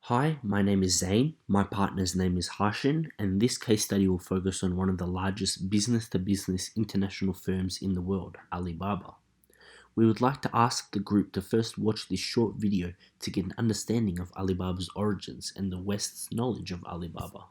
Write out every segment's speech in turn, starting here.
Hi, my name is Zane. My partner's name is Harshin, and this case study will focus on one of the largest business to business international firms in the world, Alibaba. We would like to ask the group to first watch this short video to get an understanding of Alibaba's origins and the West's knowledge of Alibaba.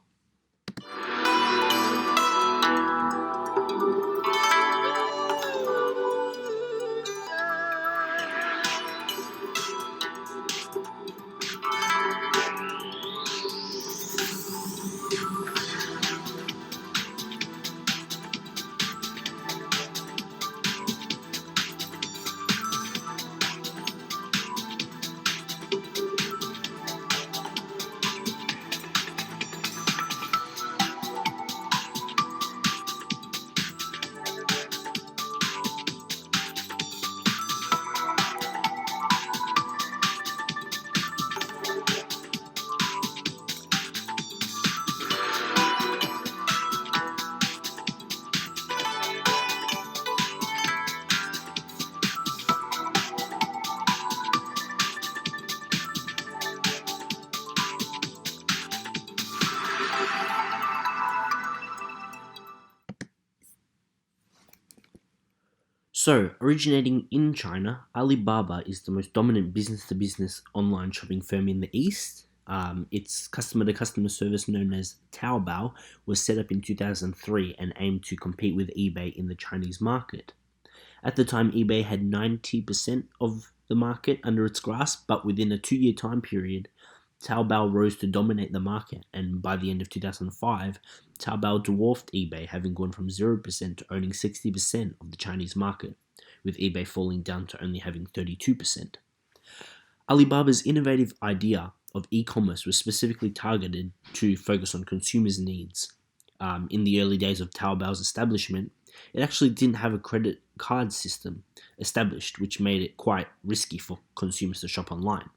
So, originating in China, Alibaba is the most dominant business to business online shopping firm in the East. Its customer to customer service, known as Taobao, was set up in 2003 and aimed to compete with eBay in the Chinese market. At the time, eBay had 90% of the market under its grasp, but within a 2 year time period, Taobao rose to dominate the market, and by the end of 2005, Taobao dwarfed eBay, having gone from 0% to owning 60% of the Chinese market, with eBay falling down to only having 32%. Alibaba's innovative idea of e-commerce was specifically targeted to focus on consumers' needs. In the early days of Taobao's establishment, it actually didn't have a credit card system established, which made it quite risky for consumers to shop online.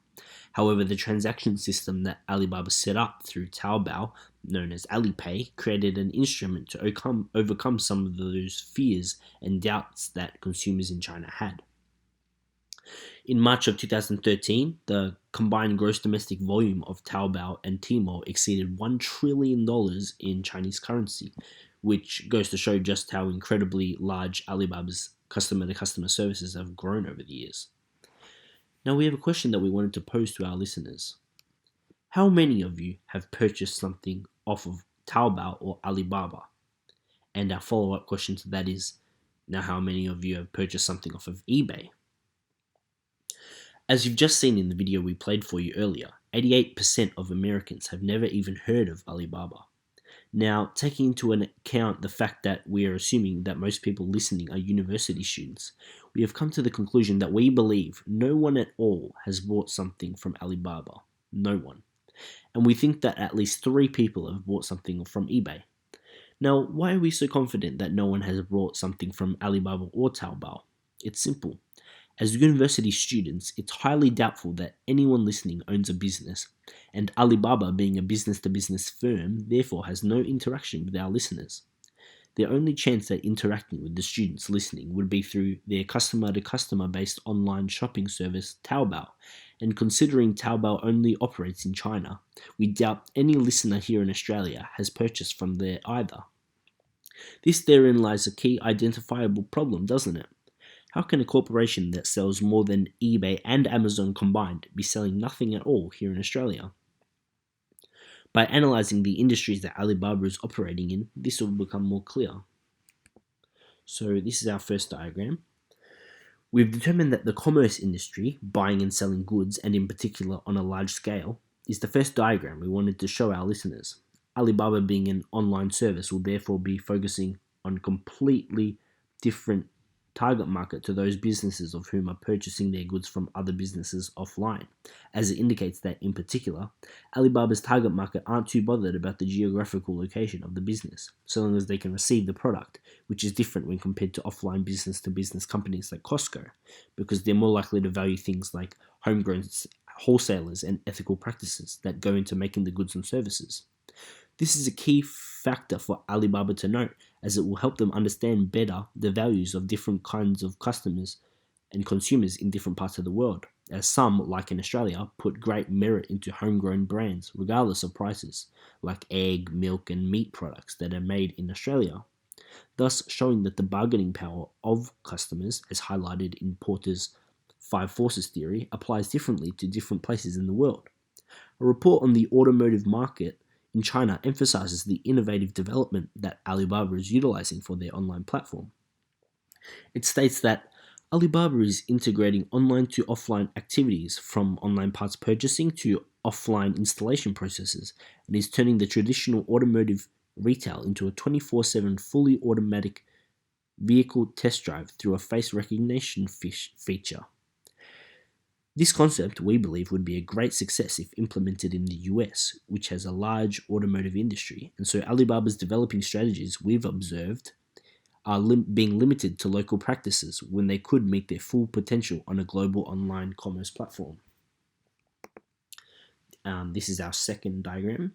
However, the transaction system that Alibaba set up through Taobao, known as Alipay, created an instrument to overcome some of those fears and doubts that consumers in China had. In March of 2013, the combined gross domestic volume of Taobao and Tmall exceeded $1 trillion in Chinese currency, which goes to show just how incredibly large Alibaba's customer to customer services have grown over the years. Now, we have a question that we wanted to pose to our listeners. How many of you have purchased something off of Taobao or Alibaba? And our follow-up question to that is, now how many of you have purchased something off of eBay? As you've just seen in the video we played for you earlier, 88% of Americans have never even heard of Alibaba. Now, taking into account the fact that we are assuming that most people listening are university students, we have come to the conclusion that we believe no one at all has bought something from Alibaba. No one. And we think that at least 3 people have bought something from eBay. Now, why are we so confident that no one has bought something from Alibaba or Taobao? It's simple. As university students, it's highly doubtful that anyone listening owns a business, and Alibaba, being a business to business firm, therefore has no interaction with our listeners. The only chance at interacting with the students listening would be through their customer to customer based online shopping service Taobao, and considering Taobao only operates in China, we doubt any listener here in Australia has purchased from there either. This therein lies a key identifiable problem, doesn't it? How can a corporation that sells more than eBay and Amazon combined be selling nothing at all here in Australia? By analysing the industries that Alibaba is operating in, this will become more clear. So this is our first diagram. We've determined that the commerce industry, buying and selling goods, and in particular on a large scale, is the first diagram we wanted to show our listeners. Alibaba, being an online service, will therefore be focusing on completely different target market to those businesses of whom are purchasing their goods from other businesses offline, as it indicates that, in particular, Alibaba's target market aren't too bothered about the geographical location of the business, so long as they can receive the product, which is different when compared to offline business-to-business companies like Costco, because they're more likely to value things like homegrown wholesalers and ethical practices that go into making the goods and services. This is a key factor for Alibaba to note, as it will help them understand better the values of different kinds of customers and consumers in different parts of the world. as some, like in Australia, put great merit into homegrown brands, regardless of prices, like egg, milk, and meat products that are made in Australia, thus showing that the bargaining power of customers, as highlighted in Porter's Five Forces theory, applies differently to different places in the world. A report on the automotive market in China emphasizes the innovative development that Alibaba is utilizing for their online platform. It states that Alibaba is integrating online to offline activities from online parts purchasing to offline installation processes and is turning the traditional automotive retail into a 24/7 fully automatic vehicle test drive through a face recognition feature. This concept, we believe, would be a great success if implemented in the US, which has a large automotive industry, and so Alibaba's developing strategies, we've observed, are being limited to local practices when they could meet their full potential on a global online commerce platform. This is our second diagram.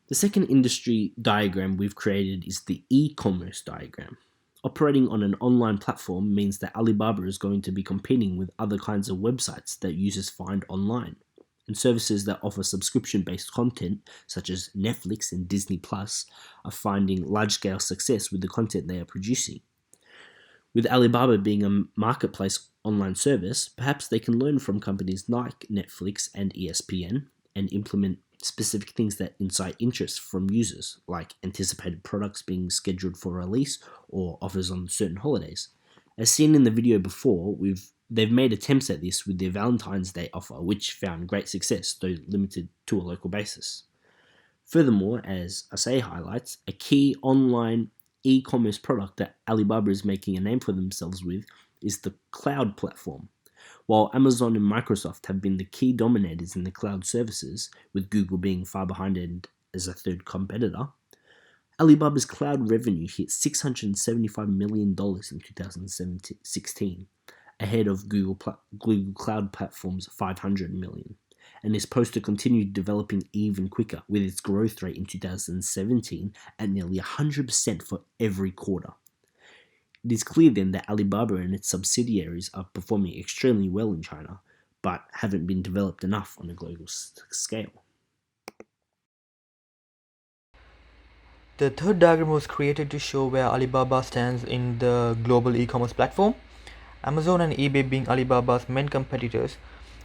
The second industry diagram we've created is the e-commerce diagram. Operating on an online platform means that Alibaba is going to be competing with other kinds of websites that users find online, and services that offer subscription-based content, such as Netflix and Disney Plus, are finding large-scale success with the content they are producing. With Alibaba being a marketplace online service, perhaps they can learn from companies like Netflix and ESPN and implement specific things that incite interest from users, like anticipated products being scheduled for release or offers on certain holidays. As seen in the video before, they've made attempts at this with their Valentine's Day offer, which found great success, though limited to a local basis. Furthermore, as Asay highlights, a key online e-commerce product that Alibaba is making a name for themselves with is the cloud platform. While Amazon and Microsoft have been the key dominators in the cloud services, with Google being far behind and as a third competitor, Alibaba's cloud revenue hit $675 million in 2016, ahead of Google Cloud Platform's $500 million, and is poised to continue developing even quicker, with its growth rate in 2017 at nearly 100% for every quarter. It is clear then that Alibaba and its subsidiaries are performing extremely well in China, but haven't been developed enough on a global scale. The third diagram was created to show where Alibaba stands in the global e-commerce platform. Amazon and eBay, being Alibaba's main competitors,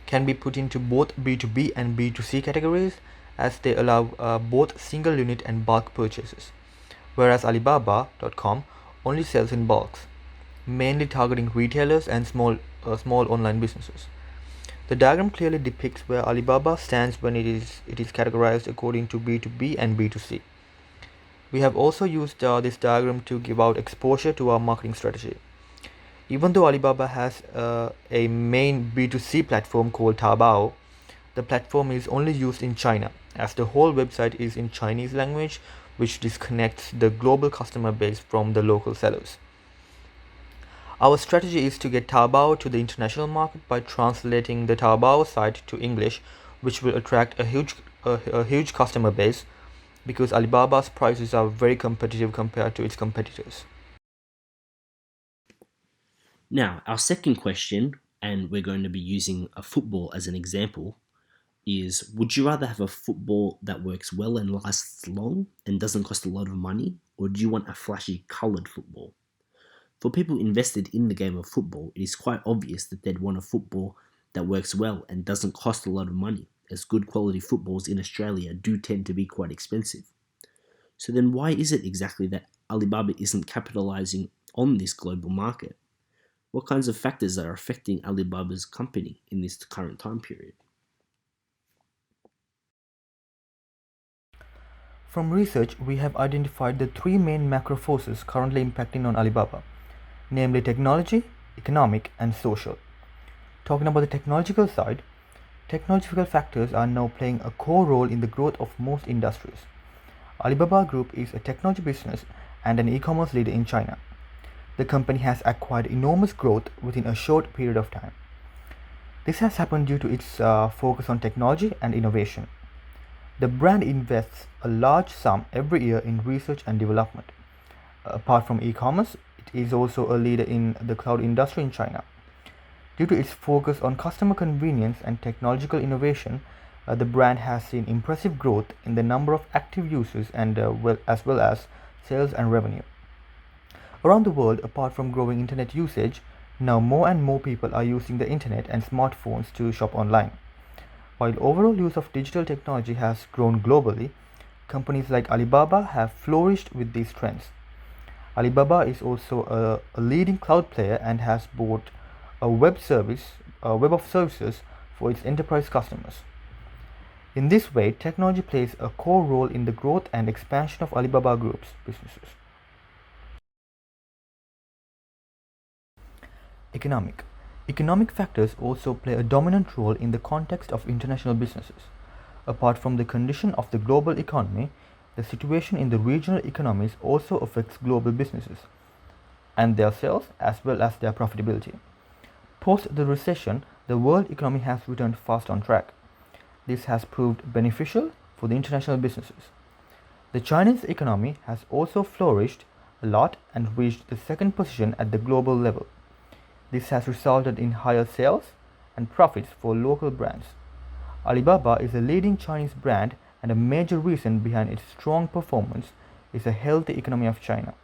can be put into both B2B and B2C categories, as they allow both single unit and bulk purchases, whereas Alibaba.com only sells in bulks, mainly targeting retailers and small online businesses. The diagram clearly depicts where Alibaba stands when it is categorized according to B2B and B2C. We have also used this diagram to give out exposure to our marketing strategy. Even though Alibaba has a main B2C platform called Taobao, the platform is only used in China, as the whole website is in Chinese language, which disconnects the global customer base from the local sellers. Our strategy is to get Taobao to the international market by translating the Taobao site to English, which will attract a huge customer base, because Alibaba's prices are very competitive compared to its competitors. Now, our second question, and we're going to be using a football as an example, is would you rather have a football that works well and lasts long and doesn't cost a lot of money, or do you want a flashy coloured football? For people invested in the game of football, it is quite obvious that they'd want a football that works well and doesn't cost a lot of money, as good quality footballs in Australia do tend to be quite expensive. So then why is it exactly that Alibaba isn't capitalizing on this global market? What kinds of factors are affecting Alibaba's company in this current time period? From research, we have identified the three main macro forces currently impacting on Alibaba, namely technology, economic, and social. Talking about the technological side, technological factors are now playing a core role in the growth of most industries. Alibaba Group is a technology business and an e-commerce leader in China. The company has acquired enormous growth within a short period of time. This has happened due to its focus on technology and innovation. The brand invests a large sum every year in research and development. Apart from e-commerce, it is also a leader in the cloud industry in China. Due to its focus on customer convenience and technological innovation, the brand has seen impressive growth in the number of active users and as well as sales and revenue. Around the world, apart from growing internet usage, now more and more people are using the internet and smartphones to shop online. While overall use of digital technology has grown globally, companies like Alibaba have flourished with these trends. Alibaba is also a leading cloud player and has bought a web of services for its enterprise customers. In this way, technology plays a core role in the growth and expansion of Alibaba Group's businesses. Economic. Economic factors also play a dominant role in the context of international businesses. Apart from the condition of the global economy, the situation in the regional economies also affects global businesses and their sales as well as their profitability. Post the recession, the world economy has returned fast on track. This has proved beneficial for the international businesses. The Chinese economy has also flourished a lot and reached the second position at the global level. This has resulted in higher sales and profits for local brands. Alibaba is a leading Chinese brand, and a major reason behind its strong performance is a healthy economy of China.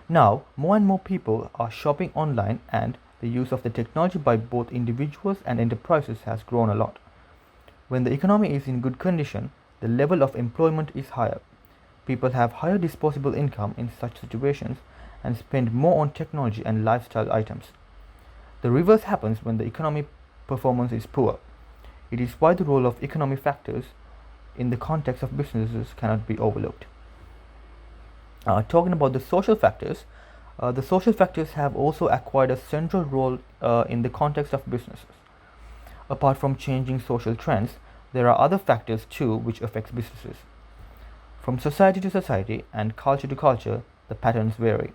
Now, more and more people are shopping online, and the use of the technology by both individuals and enterprises has grown a lot. When the economy is in good condition, the level of employment is higher. People have higher disposable income in such situations and spend more on technology and lifestyle items. The reverse happens when the economic performance is poor. It is why the role of economic factors in the context of businesses cannot be overlooked. Talking about the social factors have also acquired a central role in the context of businesses. Apart from changing social trends, there are other factors too which affects businesses. From society to society and culture to culture, the patterns vary.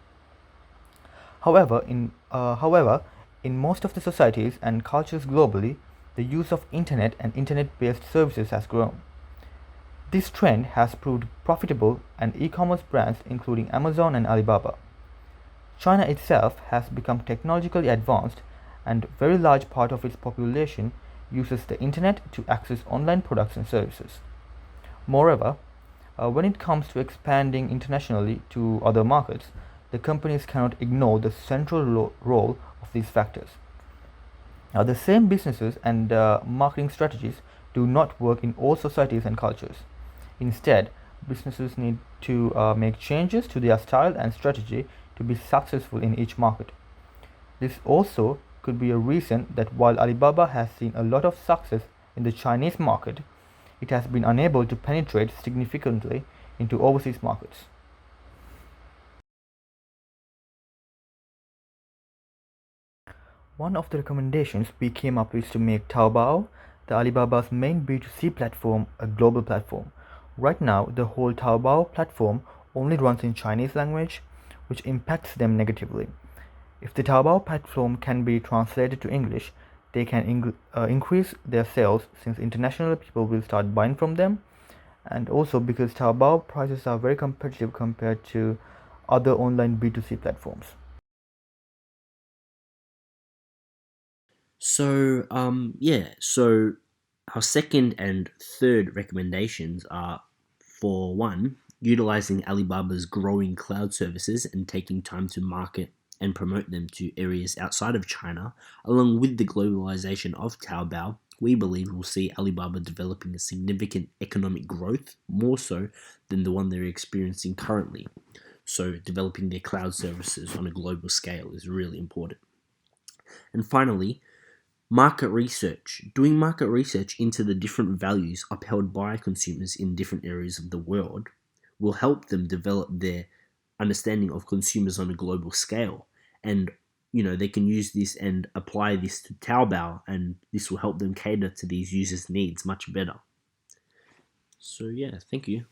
However, in most of the societies and cultures globally, the use of internet and internet-based services has grown. This trend has proved profitable and e-commerce brands including Amazon and Alibaba. China itself has become technologically advanced, and a very large part of its population uses the internet to access online products and services. Moreover, when it comes to expanding internationally to other markets, the companies cannot ignore the central role of these factors. Now, the same businesses and marketing strategies do not work in all societies and cultures. Instead, businesses need to make changes to their style and strategy to be successful in each market. This also could be a reason that while Alibaba has seen a lot of success in the Chinese market, it has been unable to penetrate significantly into overseas markets. One of the recommendations we came up with is to make Taobao, the Alibaba's main B2C platform, a global platform. Right now, the whole Taobao platform only runs in Chinese language, which impacts them negatively. If the Taobao platform can be translated to English, they can increase their sales since international people will start buying from them, and also because Taobao prices are very competitive compared to other online B2C platforms. So our second and third recommendations are, for one, utilizing Alibaba's growing cloud services and taking time to market and promote them to areas outside of China. Along with the globalization of Taobao, we believe we'll see Alibaba developing a significant economic growth, more so than the one they're experiencing currently. So, developing their cloud services on a global scale is really important. And finally, market research. Doing market research into the different values upheld by consumers in different areas of the world will help them develop their understanding of consumers on a global scale. And they can use this and apply this to Taobao, and this will help them cater to these users' needs much better. So yeah, thank you.